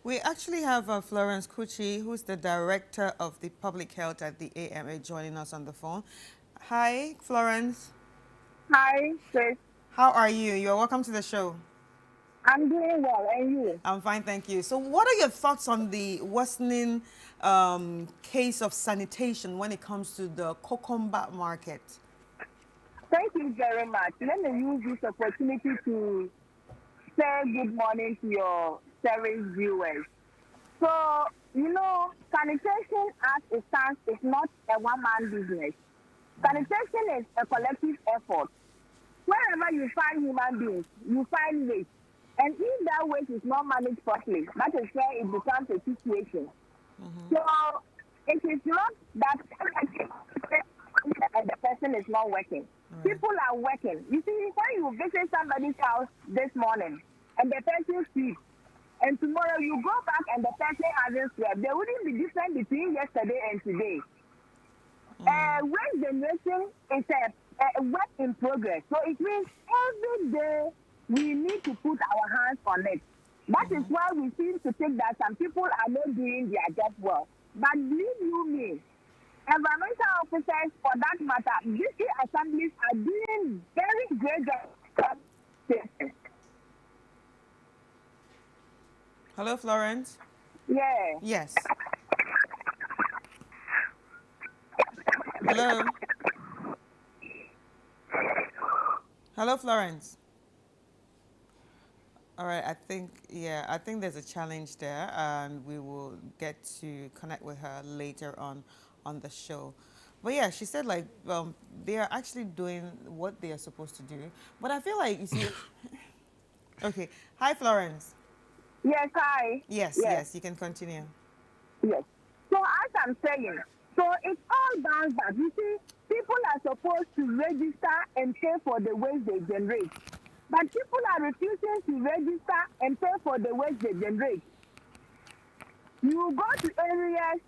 We actually have Florence Kuchi, who's the Director of the Public Health at the AMA, joining us on the phone. Hi, Florence. Hi, sis. How are you? You're welcome to the show. I'm doing well, and you? I'm fine, thank you. So, what are your thoughts on the worsening case of sanitation when it comes to the cucumber market? Thank you very much. Let me use this opportunity to say good morning to your service viewers. So, sanitation as it stands is not a one-man business. Sanitation is a collective effort. Wherever you find human beings, you find waste. And if that waste is not managed properly, that is where it becomes a situation. So it is not that the person is not working. Right. People are working. You see, when you visit somebody's house this morning and the person sleeps, and tomorrow you go back and the person hasn't slept, there wouldn't be difference between yesterday and today. Waste generation is a work in progress. So it means every day we need to put our hands on it. That is why we seem to think that some people are not doing their job well. But believe you me, environmental officers, for that matter, district assemblies are doing very great job. Hello, Florence. Yeah. Yes. Hello. Hello, Florence. All right, I think there's a challenge there, and we will get to connect with her later on the show. But yeah, she said like they are actually doing what they are supposed to do. But I feel like you see, okay. Hi, Florence. Yes, hi. Yes, Yes. yes, you can continue. Yes. So as I'm saying, so it's all bounce back. You see, people are supposed to register and pay for the waste they generate. But people are refusing to register and pay for the waste they generate. You go to areas,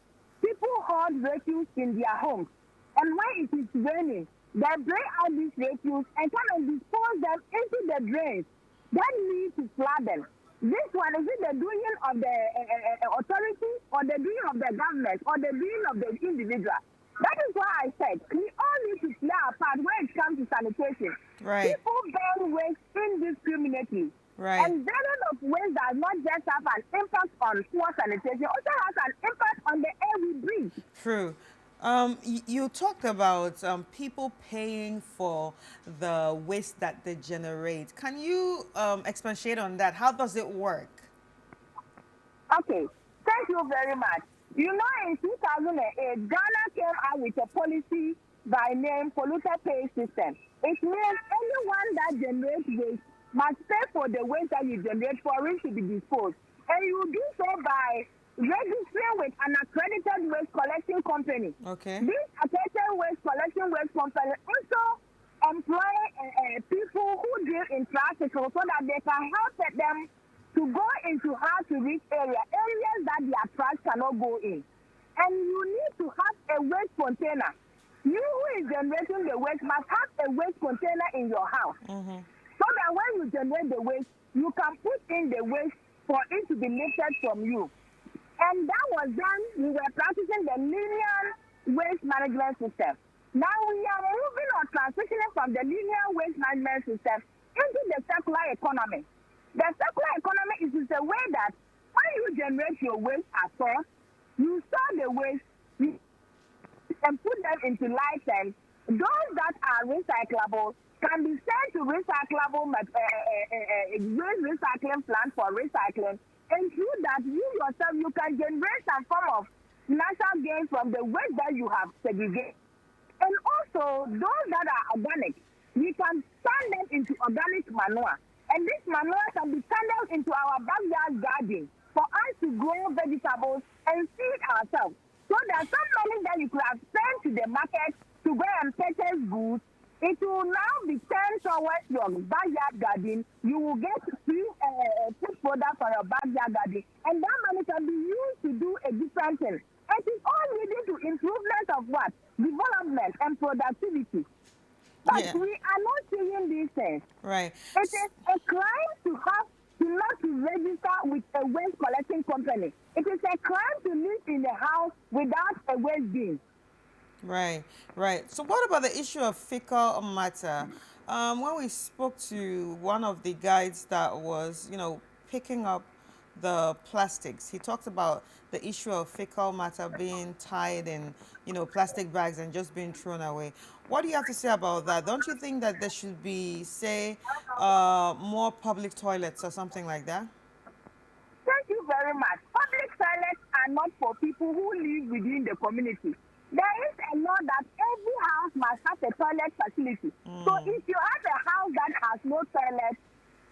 people hold refuse in their homes. And when it is raining, they bring out these refuse and come and dispose them into the drains. That need to flood them. This one, is it the doing of the authority or the doing of the government or the doing of the individual? That is why I said we all need to play our part when it comes to sanitation. Right, People burn waste indiscriminately. right. And burning of waste does not just have an impact on poor sanitation, also has an impact on the air we breathe. True. You talked about people paying for the waste that they generate. Can you expatiate on that? How does it work? Okay, thank you very much. You know, in 2008, Ghana came out with a policy by name Polluter Pay System. It means anyone that generates waste must pay for the waste that you generate for it to be disposed. And you do so by registering with an accredited waste collecting company. Okay. This accredited waste company also employ people who deal in traffic so that they can help them to go into how to reach areas that their trash cannot go in. And you need to have a waste container. You who is generating the waste must have a waste container in your house. So that when you generate the waste, you can put in the waste for it to be lifted from you. And that was done, we were practicing the linear waste management system. Now we are moving or transitioning from the linear waste management system into the circular economy. The circular economy is a way that when you generate your waste at source, you store the waste and put them into license. Those that are recyclable can be sent to recyclable waste recycling plant for recycling. And through that, you yourself, you can generate some form of financial gain from the waste that you have segregated. And also, those that are organic, we can turn them into organic manure. And this manure can be channeled into our backyard garden for us to grow vegetables and feed ourselves. So that some money that you could have sent to the market to go and purchase goods, it will now be turned towards your backyard garden. You will get free food products for your backyard garden. And that money can be used to do a different thing. It is all leading to improvement of what? Development and productivity. But Yeah. we are not seeing these things. Right. It is a crime to have to not to register with a waste collecting company. It is a crime to live in a house without a waste bin. Right, right. So what about the issue of fecal matter? When we spoke to one of the guides that was, picking up the plastics, he talked about the issue of fecal matter being tied in, plastic bags and just being thrown away. What do you have to say about that? Don't you think that there should be, say, more public toilets or something like that? Thank you very much. Public toilets are not for people who live within the community. There is a law that every house must have a toilet facility. So if you have a house that has no toilet,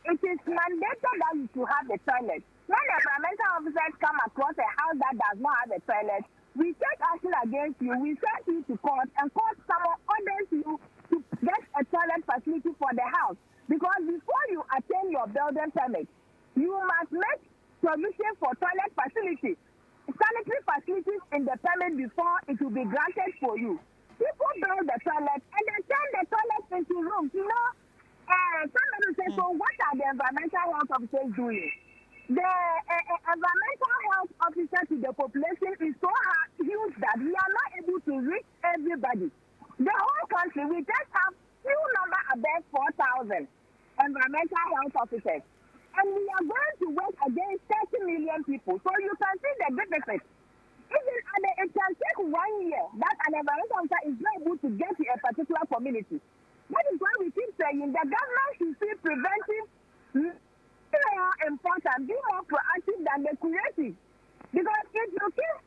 it is mandated that you should have a toilet. When environmental officers come across a house that does not have a toilet, we take action against you. We send you to court, and court someone orders you to get a toilet facility for the house. Because before you attain your building permit, you must make provision for toilet facility, sanitary facilities in the permit before it will be granted for you. People build the toilet and they turn the toilet into rooms. Somebody says, so what are the environmental health officers doing? The environmental health officer to the population is so huge that we are not able to reach everybody. The whole country, we just have few number above 4,000 environmental health officers. And we are going to work against 30 million people. So you can see the deficit. It can take 1 year that an environmental officer is not able to get to a particular community. That is why we keep saying the government should see preventive more important, be more proactive than the curative. Because if you keep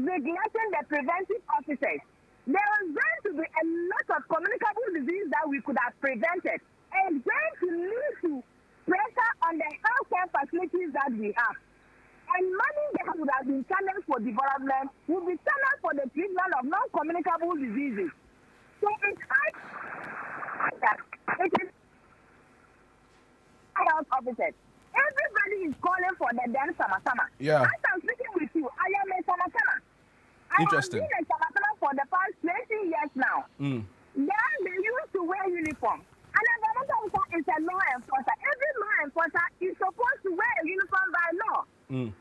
neglecting the preventive officers, there is going to be a lot of communicable disease that we could have prevented. And it's going to lead to pressure on the healthcare facilities that we have. And money that would have been channeled for development will be channeled for the treatment of non-communicable diseases. So it's hard that it is health officers. Everybody is calling for the then sama. Yeah. As I'm speaking with you, I am a sama. I have been a sama for the past 20 years now. Then they used to wear uniform. An environmental officer is a law enforcer. Every law enforcer is supposed to wear a uniform by law.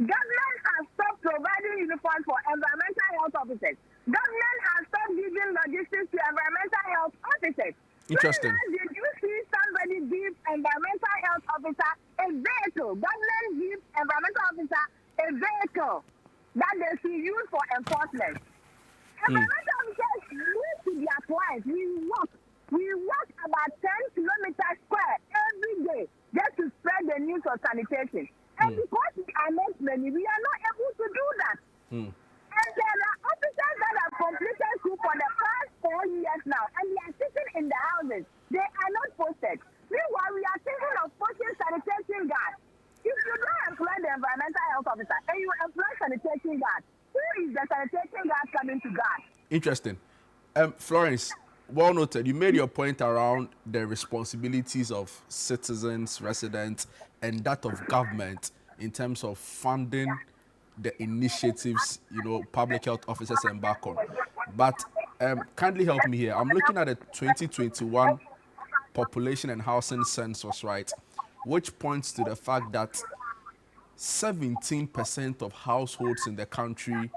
Government has stopped providing uniforms for environmental health officers. Government has stopped giving logistics to environmental health officers. Interesting. When did you see somebody give environmental health officer a vehicle? Government gives environmental officer a vehicle that they should use for enforcement. Environmental officers need to be applied. We walk about 10 kilometers square every day just to spread the news of sanitation. And because we are not many, we are not able to do that. And there are officers that have completed school for the past 4 years now, and they are sitting in the houses. They are not posted. Meanwhile, we are thinking of posting sanitation guards. If you don't employ the environmental health officer and you employ sanitation guards, who is the sanitation guard coming to guard? Interesting. Florence, well noted. You made your point around the responsibilities of citizens, residents, and that of government in terms of funding the initiatives, public health officers embark on. But kindly help me here. I'm looking at the 2021 population and housing census, right, which points to the fact that 17% of households in the country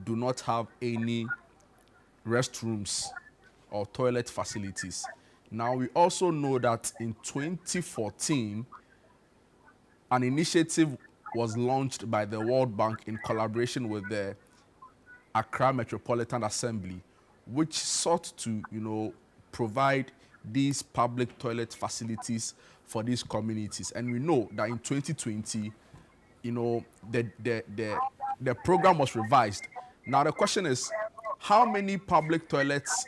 do not have any restrooms or toilet facilities. Now, we also know that in 2014, an initiative was launched by the World Bank in collaboration with the Accra Metropolitan Assembly, which sought to, provide these public toilet facilities for these communities. And we know that in 2020, the program was revised. Now the question is, how many public toilets,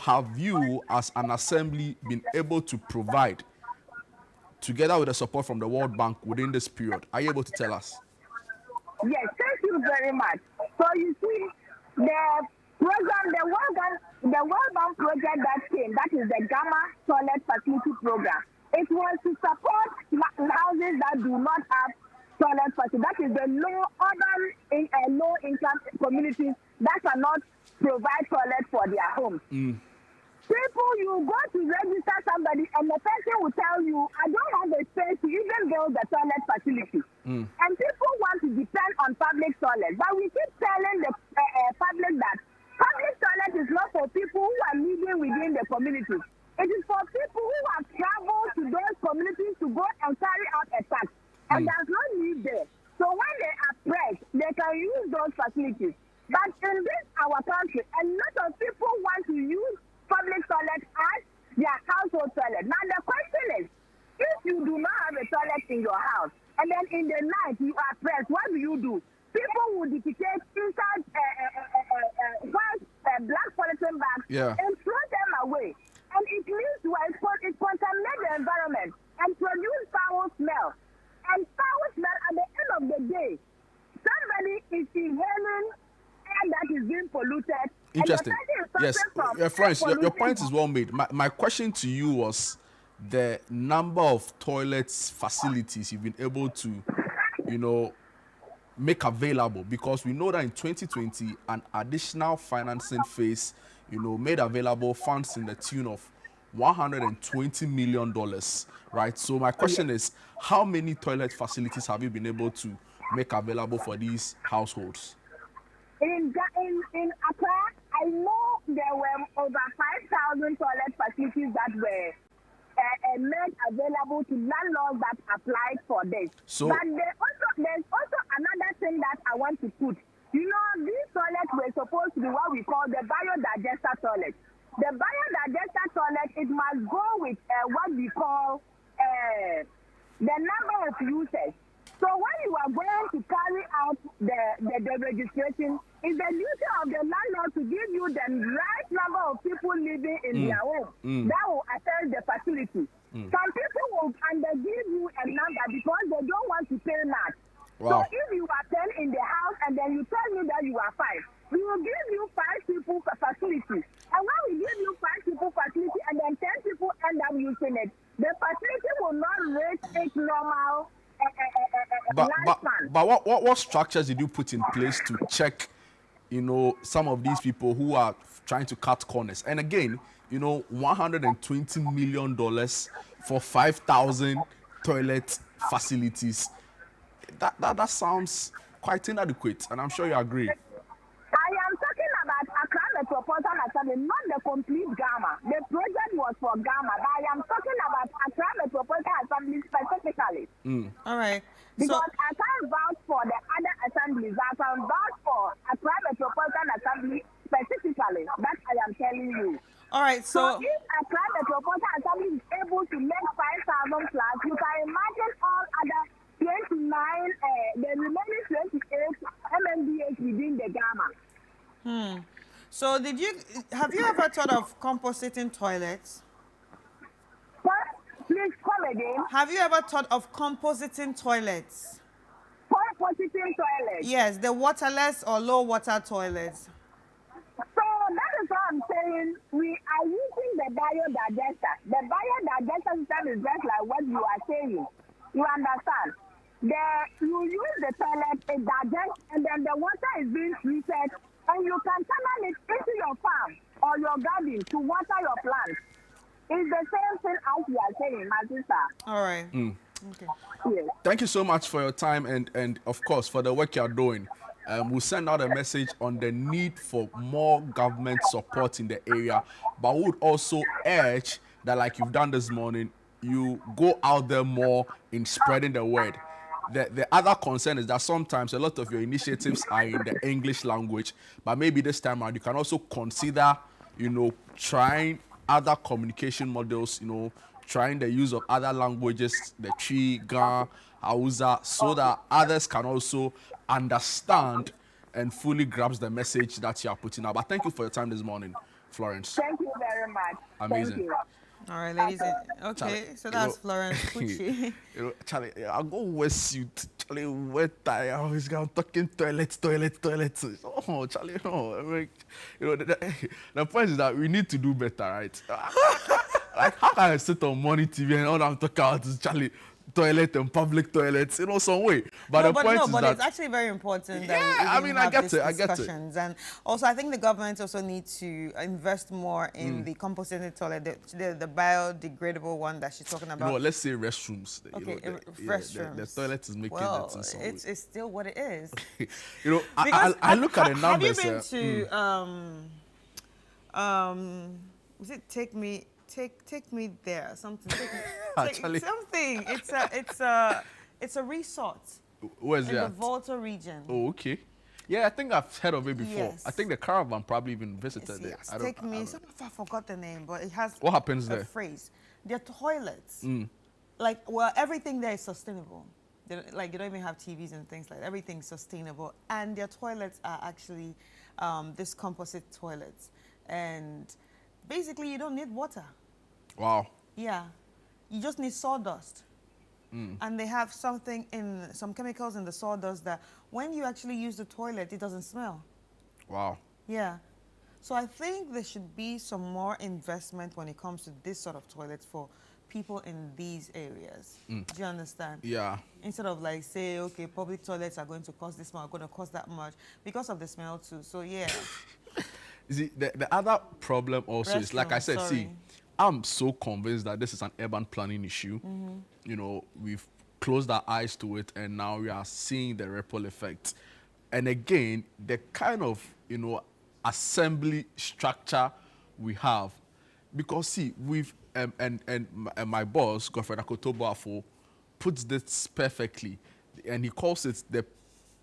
have you as an assembly been able to provide together with the support from the World Bank within this period? Are you able to tell us? Yes, thank you very much. So you see, the program, the World Bank project that came, that is the Gamma Toilet Facility Program. It was to support houses that do not have toilet facilities. That is the low-income communities that cannot provide toilets for their homes. People, you go to register somebody and the person will tell you, I don't have a space to even build the toilet facility. And people want to toilets. But we keep telling the public that public toilet is not for people who are living within the community. It is for people who have traveled to those communities to go and carry out a tax and does not live there. So when they are pressed, they can use those facilities. But in this our country, a lot of people want to use public toilet as their household toilet. Now the question is, if you do not have a toilet in your house, and then in the night you are pressed, what do? People will defecate inside black polythene bags and throw them away. And it leads to it contaminates the environment and produce foul smell. And foul smell at the end of the day, somebody is inhaling air that is being polluted. Interesting. Yes, Florence, your point is well made. My question to you was the number of toilets facilities you've been able to, make available, because we know that in 2020 an additional financing phase, made available funds in the tune of $120 million, right? So my question is, how many toilet facilities have you been able to make available for these households? In Accra, I know there were over 5,000 toilet facilities that were made available to landlords that applied for this. So, but there's also another thing that I want to put. These toilets were supposed to be what we call the biodigester toilet. The biodigester toilet, it must go with what we call the number of users. So when you are going to carry out the registration, it's the duty of the landlord to give you the right number of people living in their home that will attend the facility. Some people will give you a number because they don't want to pay much. Wow. So if you are 10 in the house and then you tell me that you are 5, we will give you 5 people per facility. And when we give you 5 people facility and then 10 people end up using it, the facility will not reach its normal but what structures did you put in place to check, some of these people who are trying to cut corners? And again, $120 million for 5,000 toilet facilities. That sounds quite inadequate, and I'm sure you agree. I am talking about Accra Metropolitan Assembly, not the complete Ghana. The project was for Ghana, but I am talking about Accra Metropolitan Assembly specifically. All right. Because I can't vouch for the other assemblies. I can vouch for Accra Metropolitan Assembly specifically. That I am telling you. All right. So if Accra Metropolitan Assembly is able to make 5,000 plus, you can imagine all other 29, the remaining 28 MMDAs within the Ghana. So have you ever thought of compositing toilets? Please come again. Have you ever thought of compositing toilets? Compositing toilets? Yes, the waterless or low water toilets. So that is what I'm saying. We are using the biodigester. The biodigester system is just like what you are saying. You understand? You use the toilet, it digests, and then the water is being treated, and you can channel it into your farm or your garden to water your plants. It's the same thing as you are saying, my sister. All right. Okay. Yes. Thank you so much for your time and of course, for the work you're doing. We'll send out a message on the need for more government support in the area, but we would also urge that, like you've done this morning, you go out there more in spreading the word. The other concern is that sometimes a lot of your initiatives are in the English language, but maybe this time around you can also consider, trying other communication models, trying the use of other languages, the Chi, Ga, Hausa, so that others can also understand and fully grasp the message that you are putting out. But thank you for your time this morning, Florence. Thank you very much. Amazing. Thank you. All right, ladies. Okay, Charlie, so that's Florence Pucci. Charlie, I'll go West Suit. Charlie, wet I always go talking toilets. Oh, Charlie, no. The point is that we need to do better, right? Like, how can I sit on morning TV and all I'm talking about is Charlie toilet and public toilets, some way. But the point is but that it's actually very important that yeah, we I even mean, have these I get it. discussions. And also, I think the government also needs to invest more in the composite toilet, the biodegradable one that she's talking about. Let's say restrooms. Okay, the restrooms. toilet is making well, it in some way. it's still what it is. I look at the numbers. Have you been to was it Take Me There? Something. Actually, something. It's a resort. Where's in that? the Volta region. Oh, okay. Yeah, I think I've heard of it before. Yes. I think the caravan probably even visited Yes, there. I forgot the name, but it has What happens a there? phrase. Their toilets, everything there is sustainable. You don't even have TVs and things like that. Everything's sustainable, and their toilets are actually this composite toilets, and basically you don't need water. Wow. Yeah, you just need sawdust. And they have some chemicals in the sawdust that when you actually use the toilet, it doesn't smell. Wow. Yeah. So I think there should be some more investment when it comes to this sort of toilets for people in these areas. Do you understand? Yeah. Instead of say, okay, public toilets are going to cost this much, are going to cost that much, because of the smell too. So yeah. You see, the other problem also is, like I said, sorry. I'm so convinced that this is an urban planning issue. We've closed our eyes to it, and now we are seeing the ripple effect. And again, the kind of, assembly structure we have, because see, we've, and my boss, Godfred Akotoboafo, puts this perfectly, and he calls it the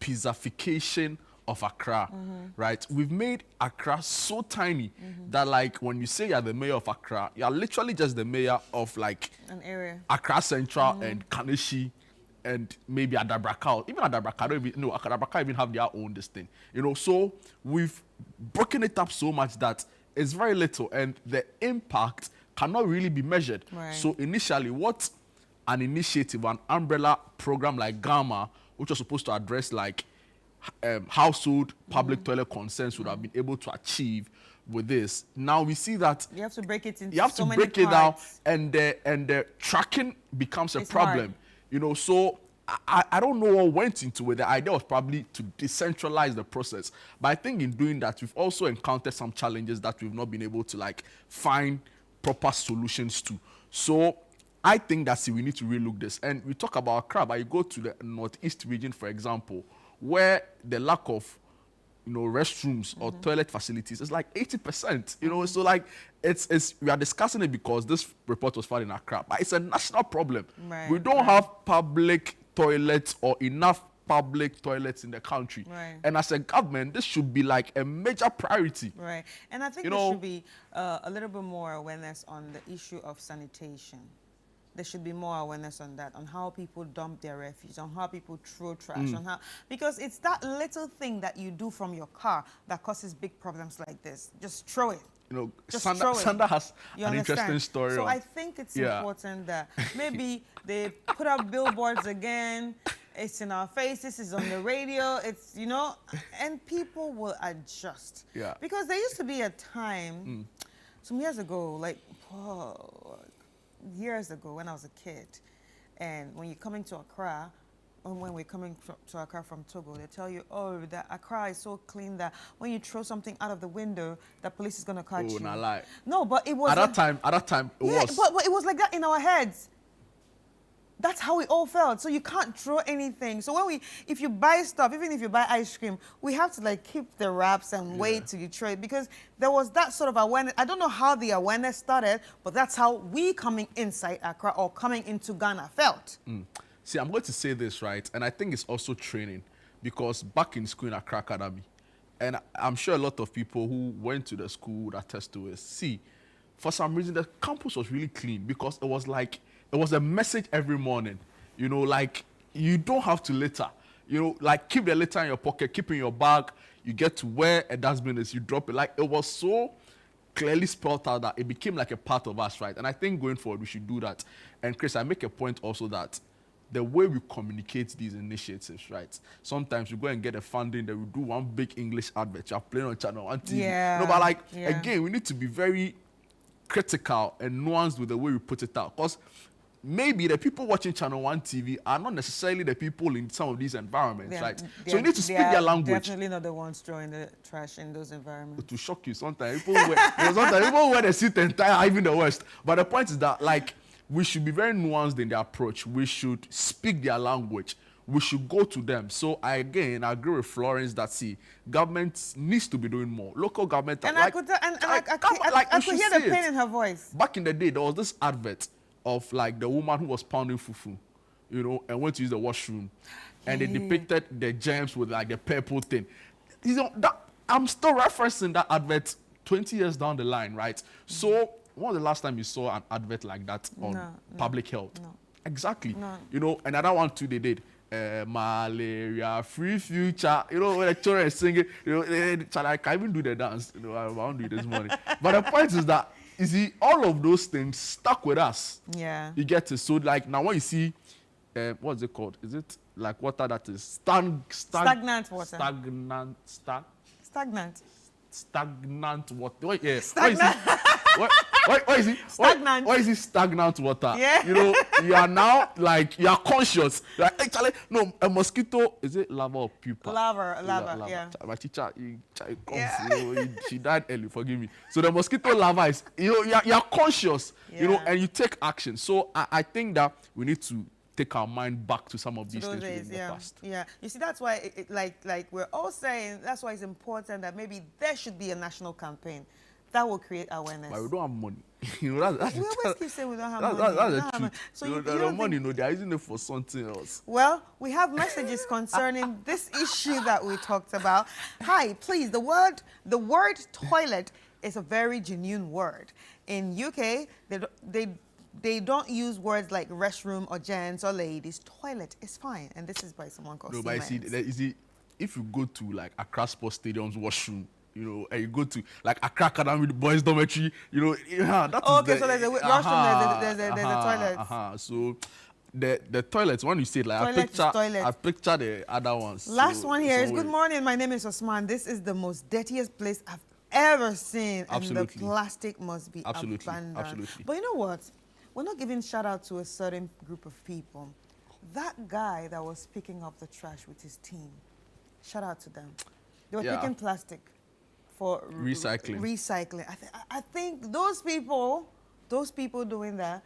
pizzification of Accra, right? We've made Accra so tiny that, when you say you're the mayor of Accra, you're literally just the mayor of an area. Accra Central and Kaneshi and maybe Adabraka. Even Adabraka even have their own this thing. So we've broken it up so much that it's very little, and the impact cannot really be measured. Right. So initially, what an initiative, an umbrella program like Gamma, which was supposed to address household public toilet concerns, would have been able to achieve with this. Now we see that You have to break it into you have so to many break it down, parts. and the tracking becomes a It's problem. So I don't know what went into it. The idea was probably to decentralize the process, but I think in doing that, we've also encountered some challenges that we've not been able to find proper solutions to. So I think that we need to relook this. And we talk about Accra, but you go to the northeast region, for example, where the lack of restrooms or toilet facilities is 80%. So it's we are discussing it because this report was filed in Accra, but it's a national problem. Right, We don't have public toilets or enough public toilets in the country. Right. And as a government, this should be a major priority. Right. And I think there should be a little bit more awareness on the issue of sanitation. There should be more awareness on that, on how people dump their refuse, on how people throw trash, because it's that little thing that you do from your car that causes big problems like this. Just throw it. Just throw it. Sandra has You an understand? interesting story. So I think it's important that maybe they put up billboards again. It's in our faces, it's on the radio, it's, and people will adjust. Yeah. Because there used to be a time, some years ago, years ago when I was a kid, and when you're coming to Accra, or when we're coming to Accra from Togo, they tell you, oh, that Accra is so clean that when you throw something out of the window, the police is going to catch you. Not lie. No, but it was... At that time, it was. But it was like that in our heads. That's how we all felt. So you can't throw anything. So if you buy stuff, even if you buy ice cream, we have to keep the wraps and wait till you throw it, because there was that sort of awareness. I don't know how the awareness started, but that's how we coming inside Accra or coming into Ghana felt. See, I'm going to say this, right? And I think it's also training, because back in school in Accra Academy, and I'm sure a lot of people who went to the school would attest to it. See, for some reason, the campus was really clean, because it was a message every morning. You don't have to litter. Keep the litter in your pocket, keep it in your bag. You get to where a dustbin is, you drop it. It was so clearly spelled out that it became a part of us, right? And I think going forward, we should do that. And Chris, I make a point also that the way we communicate these initiatives, right? Sometimes we go and get a funding, then we do one big English advert. You're playing on ChannelOne TV. Yeah. But again, we need to be very critical and nuanced with the way we put it out. Because maybe the people watching Channel One TV are not necessarily the people in some of these environments, They're- right? they're- So you need to speak they are their language. Definitely not the ones throwing the trash in those environments. To shock you, sometimes people wear the suit and tie, even the worst. But the point is that, like, we should be very nuanced in the approach. We should speak their language. We should go to them. So I again agree with Florence that government needs to be doing more. Local government, And like, I could, and I we could should hear the see pain it. in her voice. Back in the day, there was this advert of like the woman who was pounding fufu, and went to use the washroom, and they depicted the germs with like the purple thing. I'm still referencing that advert 20 years down the line, right? So when was the last time you saw an advert like that on public health? No. Exactly. No. Another one too they did. Malaria free future. When the children are singing, I can't even do the dance. I won't do it this morning. But the point is that, you see, all of those things stuck with us. Yeah. You get it. So like now when you see, what's it called? Is it like water that is Stagnant water. Stagnant water. Wait, yeah. Stagnant. What is it? Stagnant. Why is it stagnant water? Yeah. You are now like, you are conscious. Like, actually, no, a mosquito, is it larva or pupa? Lava, yeah. My teacher, she died early, forgive me. So the mosquito larva is, you are conscious, Yeah. and you take action. So I think that we need to take our mind back to some of these Those things we did days, in the past. Yeah. You see, that's why, like we're all saying, that's why it's important that maybe there should be a national campaign that will create awareness. But we don't have money. That's We always keep saying we don't have money. That's We the don't have truth. money. So you the don't money, think- they are using it for something else. Well, we have messages concerning this issue that we talked about. Hi, please, the word toilet is a very genuine word. In UK, they don't use words like restroom or gents or ladies. Toilet is fine. And this is by someone called No, but you see, if you go to like Accra Sports Stadium's washroom, and you go to like Accra Academy boys dormitory, that is okay, so there's a washroom, there's a toilet. So the toilets, when you say it, like Toilet is toilet. I picture the other ones. Last So one here is, it's good morning, my name is Osman. This is the most dirtiest place I've ever seen. Absolutely. And the plastic must be abandoned. Absolutely. But you know what? We're not giving shout out to a certain group of people. That guy that was picking up the trash with his team, shout out to them. They were picking plastic for recycling. I think those people doing that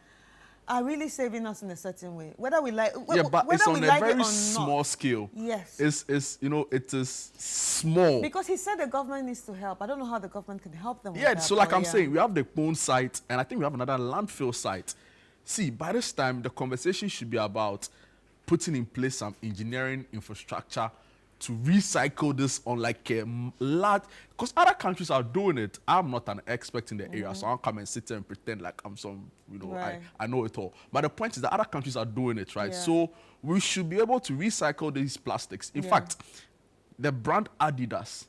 are really saving us in a certain way. Whether we like, but it's on a very small scale. Yes. It is small. Because he said the government needs to help. I don't know how the government can help them with Yeah, that, so like but I'm saying, we have the Pone site, and I think we have another landfill site. See, by this time, the conversation should be about putting in place some engineering infrastructure to recycle this on like a large, because other countries are doing it. I'm not an expert in the area, so I don't come and sit there and pretend like I'm some, Right. I know it all. But the point is that other countries are doing it, right? Yeah. So we should be able to recycle these plastics. In fact, the brand Adidas,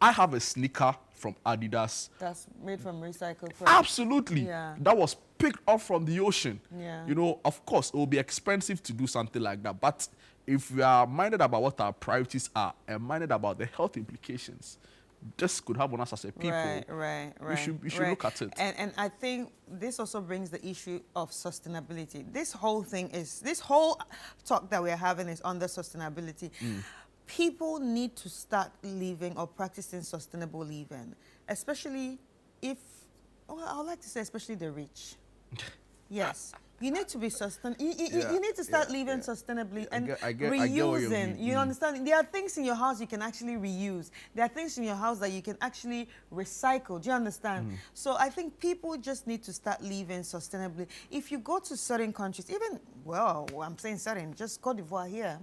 I have a sneaker from Adidas. That's made from recycled product. Absolutely. Yeah. That was picked up from the ocean. Yeah. Of course, it will be expensive to do something like that. But if we are minded about what our priorities are and minded about the health implications this could have on us as a people, right. we should look at it. And I think this also brings the issue of sustainability. This whole talk that we're having is under sustainability. People need to start living or practicing sustainable living, especially I would like to say especially the rich. Yes. You need to be sustainable. You need to start living sustainably and I get reusing. what you mean. You understand? There are things in your house you can actually reuse. There are things in your house that you can actually recycle. Do you understand? So I think people just need to start living sustainably. If you go to certain countries, I'm saying certain, just Cote d'Ivoire here.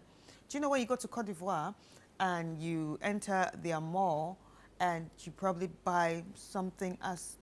Do you know when you go to Cote d'Ivoire and you enter their mall and you probably buy something as